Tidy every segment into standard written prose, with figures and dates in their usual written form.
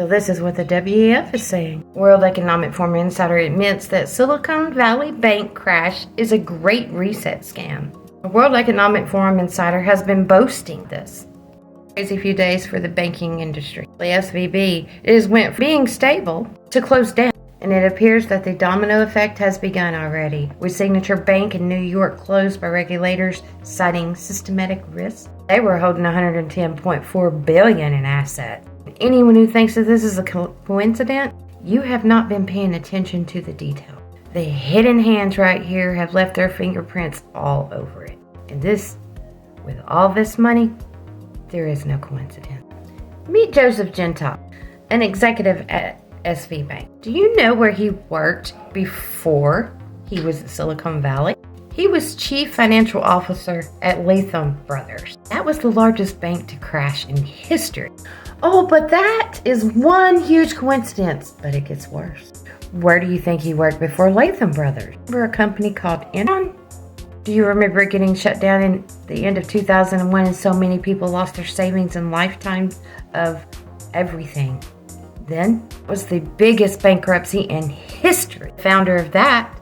So this is what the WEF is saying. World Economic Forum insider admits that Silicon Valley Bank crash is a great reset scam. The World Economic Forum insider has been boasting this. Crazy few days for the banking industry. The SVB went from being stable to close down, and it appears that the domino effect has begun already, with Signature Bank in New York closed by regulators citing systematic risk. They were holding $110.4 billion in assets. Anyone who thinks that this is a coincidence, you have not been paying attention to the detail. The hidden hands right here have left their fingerprints all over it. And this, with all this money, there is no coincidence. Meet Joseph Gentile, an executive at SV Bank. Do you know where he worked before he was at Silicon Valley? He was chief financial officer at Latham Brothers. That was the largest bank to crash in history. Oh, but that is one huge coincidence, but it gets worse. Where do you think he worked before Latham Brothers? Remember a company called Enron? Do you remember it getting shut down in the end of 2001 and so many people lost their savings and lifetimes of everything? Then was the biggest bankruptcy in history. The founder of that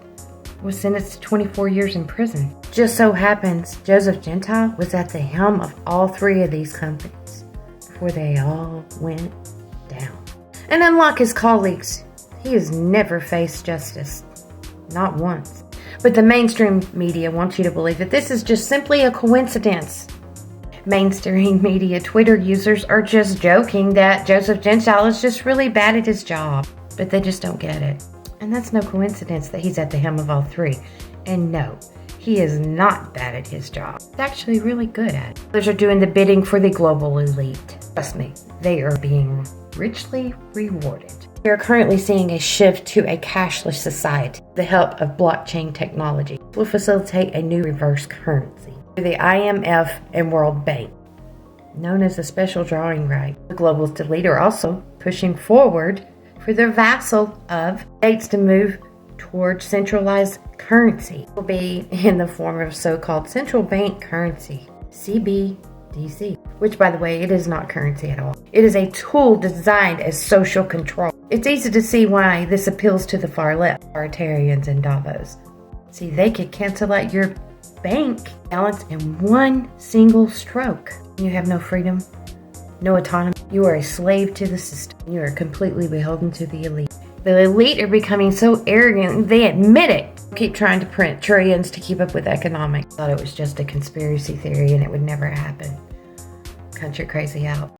was sentenced to 24 years in prison. Just so happens Joseph Gentile was at the helm of all three of these companies before they all went down. And unlike his colleagues, he has never faced justice. Not once. But the mainstream media wants you to believe that this is just simply a coincidence. Mainstream media Twitter users are just joking that Joseph Gentile is just really bad at his job. But they just don't get it. And that's no coincidence that he's at the helm of all three. And no, he is not bad at his job. He's actually really good at it. Others are doing the bidding for the global elite. Trust me, they are being richly rewarded. We are currently seeing a shift to a cashless society. The help of blockchain technology will facilitate a new reverse currency through the IMF and World Bank, known as a special drawing right. The global elite are also pushing forward for their vassal of states to move towards centralized currency. It will be in the form of so-called central bank currency, CBDC, which, by the way, it is not currency at all. It is a tool designed as social control. It's easy to see why this appeals to the far left, authoritarians in Davos. See, they could cancel out your bank balance in one single stroke. You have no freedom, no autonomy. You are a slave to the system. You are completely beholden to the elite. The elite are becoming so arrogant, they admit it. Keep trying to print trillions to keep up with economics. Thought it was just a conspiracy theory and it would never happen. Country crazy out.